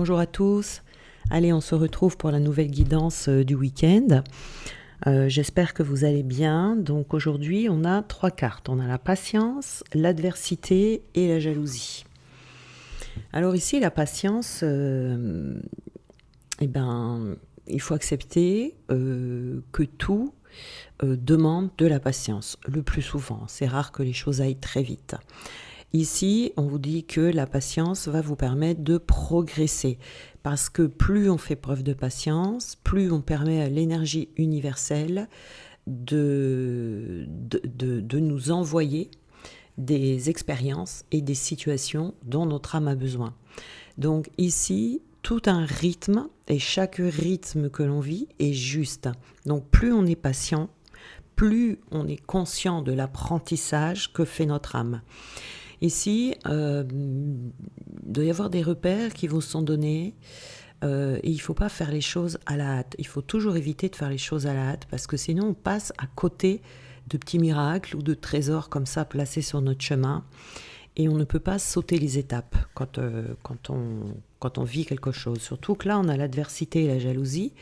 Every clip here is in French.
Bonjour à tous. Allez, on se retrouve pour la nouvelle guidance du week-end. J'espère que vous allez bien. Donc aujourd'hui, on a 3 cartes. On a la patience, l'adversité et la jalousie. Alors ici, la patience, il faut accepter que tout demande de la patience, le plus souvent. C'est rare que les choses aillent très vite. Ici, on vous dit que la patience va vous permettre de progresser. Parce que plus on fait preuve de patience, plus on permet à l'énergie universelle de nous envoyer des expériences et des situations dont notre âme a besoin. Donc ici, tout un rythme, et chaque rythme que l'on vit est juste. Donc plus on est patient, plus on est conscient de l'apprentissage que fait notre âme. Ici, il doit y avoir des repères qui vous sont donnés et il ne faut pas faire les choses à la hâte. Il faut toujours éviter de faire les choses à la hâte parce que sinon on passe à côté de petits miracles ou de trésors comme ça placés sur notre chemin et on ne peut pas sauter les étapes quand on vit quelque chose. Surtout que là, on a l'adversité et la jalousie.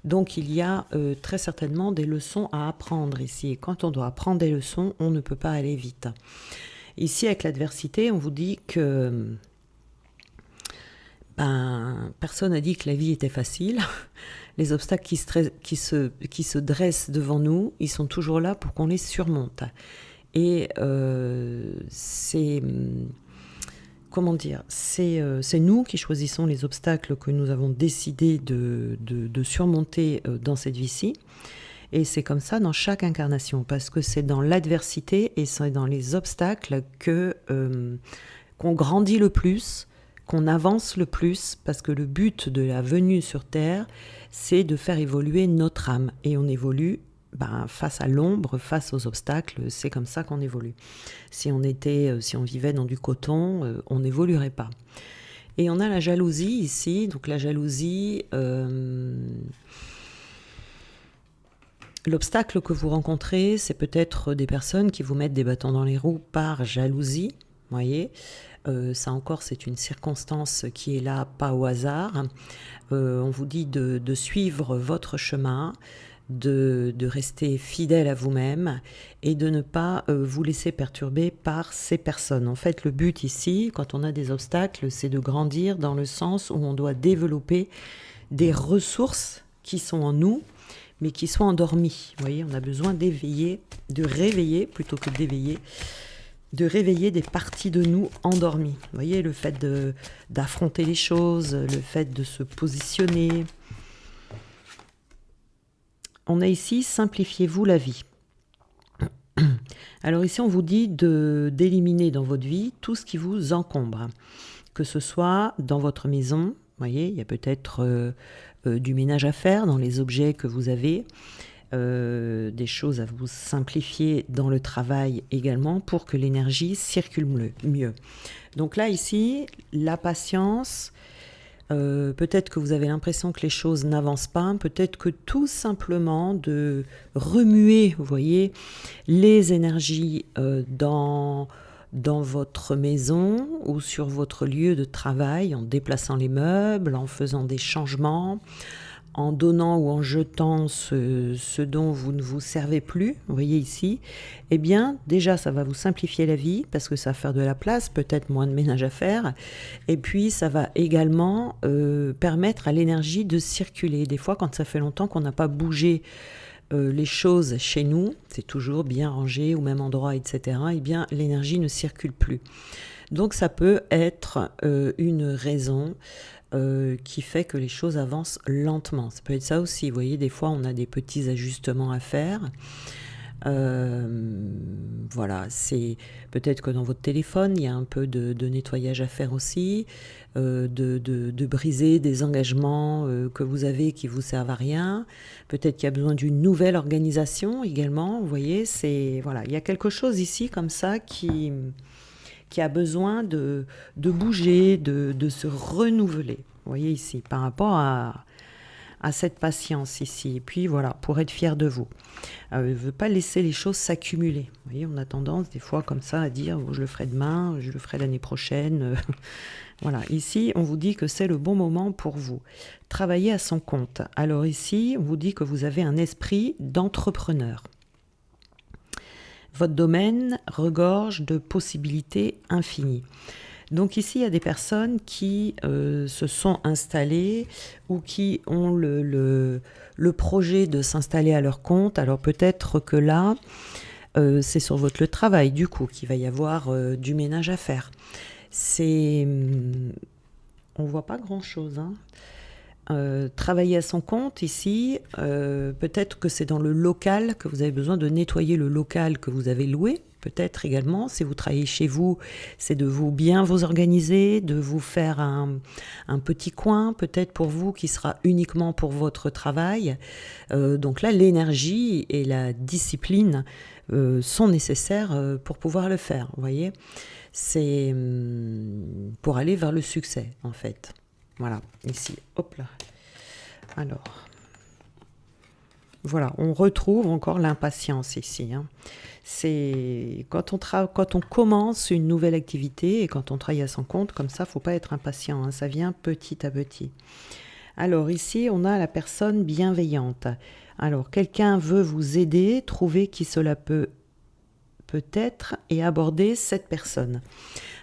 Donc il y a très certainement des leçons à apprendre ici. Et quand on doit apprendre des leçons, on ne peut pas aller vite. Ici, avec l'adversité, on vous dit que personne n'a dit que la vie était facile. Les obstacles qui se dressent devant nous, ils sont toujours là pour qu'on les surmonte. Et c'est nous qui choisissons les obstacles que nous avons décidé de surmonter dans cette vie-ci. Et c'est comme ça dans chaque incarnation, parce que c'est dans l'adversité et c'est dans les obstacles qu'on grandit le plus, qu'on avance le plus, parce que le but de la venue sur Terre, c'est de faire évoluer notre âme. Et on évolue face à l'ombre, face aux obstacles, c'est comme ça qu'on évolue. Si on vivait dans du coton, on n'évoluerait pas. Et on a la jalousie ici, donc la jalousie... L'obstacle que vous rencontrez, c'est peut-être des personnes qui vous mettent des bâtons dans les roues par jalousie, voyez. Ça encore, c'est une circonstance qui est là, pas au hasard. On vous dit de suivre votre chemin, de rester fidèle à vous-même et de ne pas vous laisser perturber par ces personnes. En fait, le but ici, quand on a des obstacles, c'est de grandir dans le sens où on doit développer des ressources qui sont en nous, mais qui sont endormis. Vous voyez, on a besoin d'éveiller, de réveiller plutôt que d'éveiller, de réveiller des parties de nous endormies. Vous voyez, le fait d'affronter les choses, le fait de se positionner. On a ici, simplifiez-vous la vie. Alors ici, on vous dit d'éliminer dans votre vie tout ce qui vous encombre, que ce soit dans votre maison. Vous voyez, il y a peut-être du ménage à faire dans les objets que vous avez, des choses à vous simplifier dans le travail également pour que l'énergie circule mieux. Donc là, ici, la patience, peut-être que vous avez l'impression que les choses n'avancent pas, peut-être que tout simplement de remuer, vous voyez, les énergies dans votre maison ou sur votre lieu de travail, en déplaçant les meubles, en faisant des changements, en donnant ou en jetant ce dont vous ne vous servez plus, vous voyez ici, eh bien déjà ça va vous simplifier la vie parce que ça va faire de la place, peut-être moins de ménage à faire, et puis ça va également permettre à l'énergie de circuler. Des fois, quand ça fait longtemps qu'on n'a pas bougé les choses chez nous, c'est toujours bien rangé au même endroit, etc., eh bien l'énergie ne circule plus. Donc ça peut être une raison qui fait que les choses avancent lentement. Ça peut être ça aussi, vous voyez, des fois on a des petits ajustements à faire. Voilà, c'est peut-être que dans votre téléphone, il y a un peu de nettoyage à faire aussi, de briser des engagements que vous avez qui vous servent à rien. Peut-être qu'il y a besoin d'une nouvelle organisation également. Vous voyez, voilà, il y a quelque chose ici comme ça qui a besoin de bouger, de se renouveler. Vous voyez ici, par rapport à cette patience ici. Et puis voilà, pour être fier de vous. Ne veut pas laisser les choses s'accumuler. Vous voyez, on a tendance des fois comme ça à dire oh, je le ferai demain, je le ferai l'année prochaine. Voilà, ici, on vous dit que c'est le bon moment pour vous. Travailler à son compte. Alors ici, on vous dit que vous avez un esprit d'entrepreneur. Votre domaine regorge de possibilités infinies. Donc ici, il y a des personnes qui se sont installées ou qui ont le projet de s'installer à leur compte. Alors peut-être que là, c'est sur votre lieu de travail, du coup, qu'il va y avoir du ménage à faire. On voit pas grand-chose, hein. Travailler à son compte ici, peut-être que c'est dans le local que vous avez besoin de nettoyer le local que vous avez loué. Peut-être également, si vous travaillez chez vous, c'est de vous bien vous organiser, de vous faire un petit coin, peut-être pour vous, qui sera uniquement pour votre travail. Donc là, l'énergie et la discipline sont nécessaires pour pouvoir le faire, vous voyez. C'est pour aller vers le succès, en fait. Voilà, ici, hop là. Alors, voilà, on retrouve encore l'impatience ici, hein. C'est quand on commence une nouvelle activité et quand on travaille à son compte, comme ça, faut pas être impatient, hein, ça vient petit à petit. Alors ici, on a la personne bienveillante. Alors, quelqu'un veut vous aider, trouver qui cela peut être et aborder cette personne.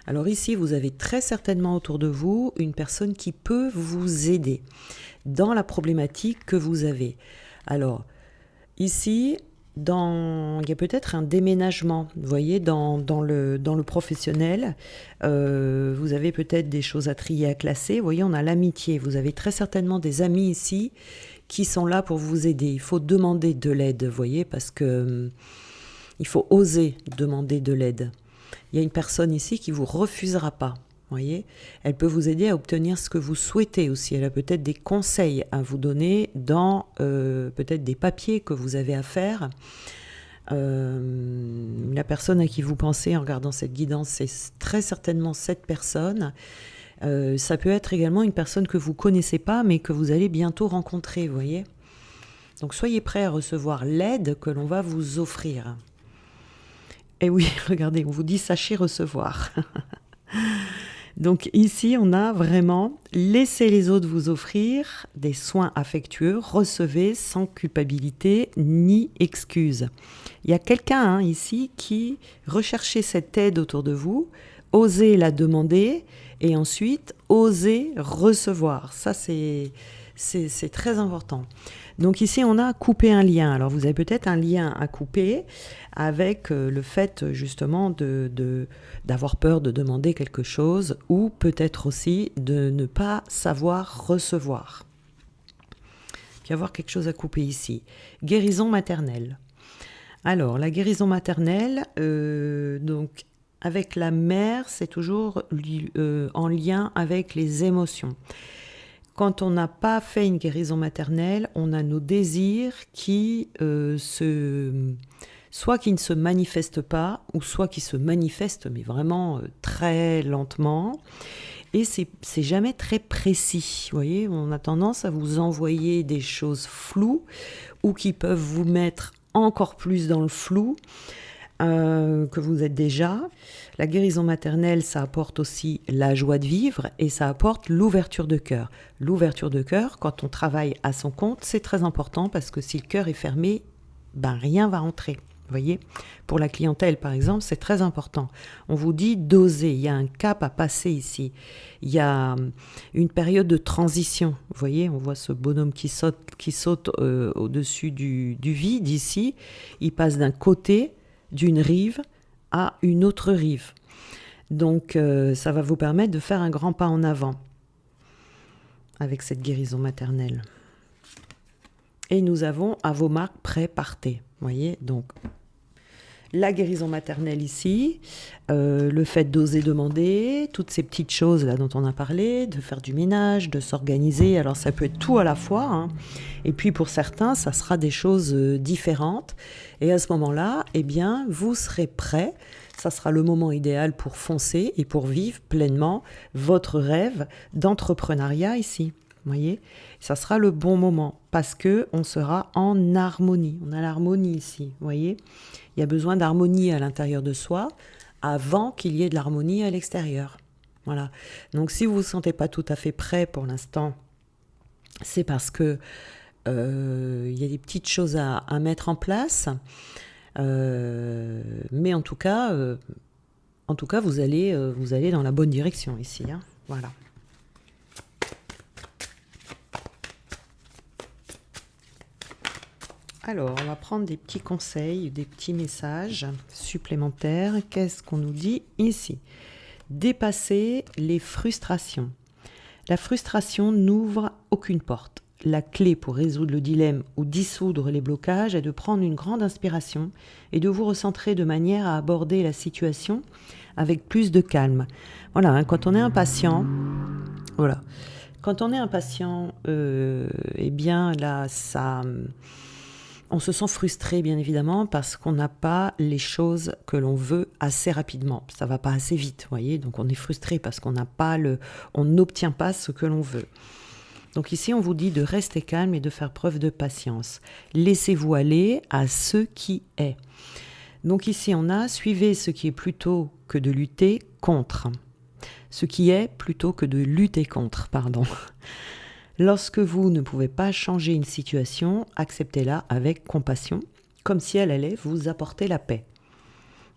Alors ici, vous avez très certainement autour de vous une personne qui peut vous aider dans la problématique que vous avez. Alors, ici, il y a peut-être un déménagement, vous voyez, dans le professionnel. Vous avez peut-être des choses à trier, à classer. Vous voyez, on a l'amitié. Vous avez très certainement des amis ici qui sont là pour vous aider. Il faut demander de l'aide, vous voyez, parce que il faut oser demander de l'aide. Il y a une personne ici qui ne vous refusera pas, voyez. Elle peut vous aider à obtenir ce que vous souhaitez aussi. Elle a peut-être des conseils à vous donner dans peut-être des papiers que vous avez à faire. La personne à qui vous pensez en regardant cette guidance, c'est très certainement cette personne. Ça peut être également une personne que vous ne connaissez pas, mais que vous allez bientôt rencontrer, vous voyez. Donc soyez prêts à recevoir l'aide que l'on va vous offrir. Et oui, regardez, on vous dit sachez recevoir. Donc ici, on a vraiment laissez les autres vous offrir des soins affectueux, recevez sans culpabilité ni excuse. Il y a quelqu'un ici qui recherchez cette aide autour de vous, osez la demander et ensuite osez recevoir. Ça, c'est très important. Donc ici, on a coupé un lien. Alors, vous avez peut-être un lien à couper avec le fait justement d'avoir peur de demander quelque chose ou peut-être aussi de ne pas savoir recevoir. Il y a avoir quelque chose à couper ici. Guérison maternelle. Alors, la guérison maternelle, donc avec la mère, c'est toujours en lien avec les émotions. Quand on n'a pas fait une guérison maternelle, on a nos désirs qui soit qui ne se manifestent pas, ou soit qui se manifestent, mais vraiment très lentement. Et c'est jamais très précis. Vous voyez, on a tendance à vous envoyer des choses floues, ou qui peuvent vous mettre encore plus dans le flou que vous êtes déjà. La guérison maternelle, ça apporte aussi la joie de vivre et ça apporte l'ouverture de cœur. L'ouverture de cœur, quand on travaille à son compte, c'est très important parce que si le cœur est fermé, rien va entrer. Vous voyez, pour la clientèle, par exemple, c'est très important. On vous dit d'oser. Il y a un cap à passer ici. Il y a une période de transition. Vous voyez, on voit ce bonhomme qui saute au-dessus du vide ici. Il passe d'un côté, d'une rive, à une autre rive. Donc, ça va vous permettre de faire un grand pas en avant avec cette guérison maternelle. Et nous avons à vos marques, prêts, partez. Vous voyez, donc la guérison maternelle ici, le fait d'oser demander, toutes ces petites choses là dont on a parlé, de faire du ménage, de s'organiser. Alors ça peut être tout à la fois, hein. Et puis pour certains, ça sera des choses différentes. Et à ce moment-là, eh bien, vous serez prêts. Ça sera le moment idéal pour foncer et pour vivre pleinement votre rêve d'entrepreneuriat ici. Vous voyez, ça sera le bon moment parce que on sera en harmonie. On a l'harmonie ici, vous voyez. Il y a besoin d'harmonie à l'intérieur de soi avant qu'il y ait de l'harmonie à l'extérieur. Voilà. Donc si vous ne vous sentez pas tout à fait prêt pour l'instant, c'est parce que y a des petites choses à mettre en place. Mais en tout cas, vous allez dans la bonne direction ici, hein. Voilà. Alors, on va prendre des petits conseils, des petits messages supplémentaires. Qu'est-ce qu'on nous dit ici? Dépasser les frustrations. La frustration n'ouvre aucune porte. La clé pour résoudre le dilemme ou dissoudre les blocages est de prendre une grande inspiration et de vous recentrer de manière à aborder la situation avec plus de calme. Voilà, hein, quand on est impatient, voilà. Quand on est impatient, eh bien là, on se sent frustré, bien évidemment, parce qu'on n'a pas les choses que l'on veut assez rapidement. Ça va pas assez vite, vous voyez. Donc on est frustré parce qu'on n'obtient pas ce que l'on veut. Donc ici, on vous dit de rester calme et de faire preuve de patience. Laissez-vous aller à ce qui est. Donc ici, on a suivez ce qui est plutôt que de lutter contre. Ce qui est plutôt que de lutter contre, pardon. Lorsque vous ne pouvez pas changer une situation, acceptez-la avec compassion, comme si elle allait vous apporter la paix.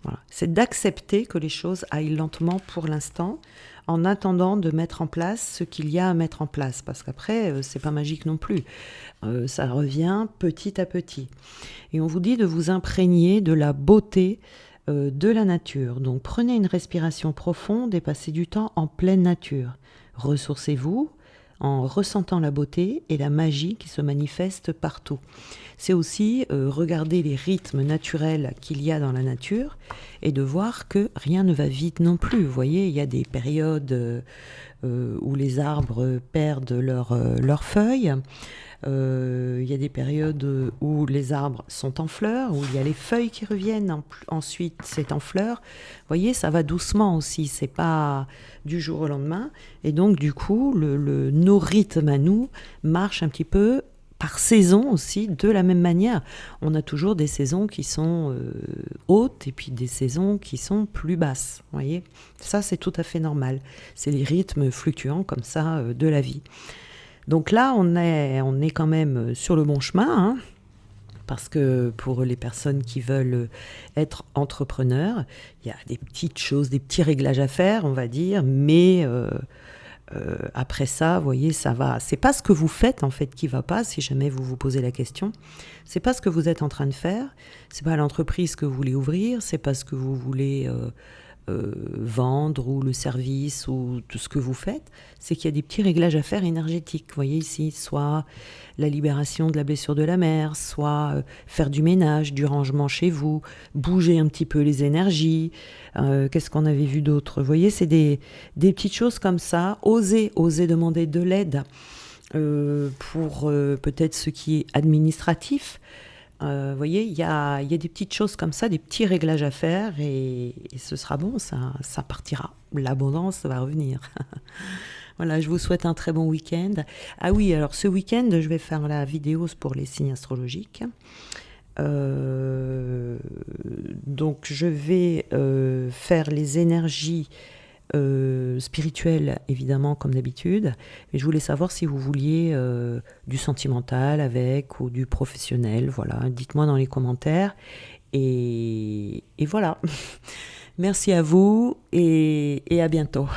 Voilà. C'est d'accepter que les choses aillent lentement pour l'instant, en attendant de mettre en place ce qu'il y a à mettre en place. Parce qu'après, c'est pas magique non plus. Ça revient petit à petit. Et on vous dit de vous imprégner de la beauté de la nature. Donc prenez une respiration profonde et passez du temps en pleine nature. Ressourcez-vous en ressentant la beauté et la magie qui se manifeste partout. C'est aussi regarder les rythmes naturels qu'il y a dans la nature et de voir que rien ne va vite non plus. Vous voyez, il y a des périodes où les arbres perdent leurs feuilles. Il y a des périodes où les arbres sont en fleurs, où il y a les feuilles qui reviennent, ensuite c'est en fleurs. Vous voyez, ça va doucement aussi, c'est pas du jour au lendemain. Et donc du coup, nos rythmes à nous marchent un petit peu par saison aussi, de la même manière. On a toujours des saisons qui sont hautes et puis des saisons qui sont plus basses. Vous voyez, ça c'est tout à fait normal. C'est les rythmes fluctuants comme ça de la vie. Donc là, on est quand même sur le bon chemin, hein, parce que pour les personnes qui veulent être entrepreneurs, il y a des petites choses, des petits réglages à faire, on va dire, mais après ça, vous voyez, ça va. C'est pas ce que vous faites en fait qui va pas, si jamais vous vous posez la question. C'est pas ce que vous êtes en train de faire, c'est pas l'entreprise que vous voulez ouvrir, c'est pas ce que vous voulez vendre ou le service ou tout ce que vous faites, c'est qu'il y a des petits réglages à faire énergétiques. Vous voyez ici, soit la libération de la blessure de la mère, soit faire du ménage, du rangement chez vous, bouger un petit peu les énergies. Qu'est-ce qu'on avait vu d'autre? Vous voyez, c'est des petites choses comme ça. Oser demander de l'aide pour peut-être ce qui est administratif. Vous voyez, il y a des petites choses comme ça, des petits réglages à faire et ce sera bon, ça partira. L'abondance va revenir. Voilà, je vous souhaite un très bon week-end. Ah oui, alors ce week-end, je vais faire la vidéo pour les signes astrologiques. Donc je vais faire les énergies spirituel évidemment comme d'habitude, mais je voulais savoir si vous vouliez du sentimental avec ou du professionnel. Voilà, dites-moi dans les commentaires et voilà. Merci à vous et à bientôt.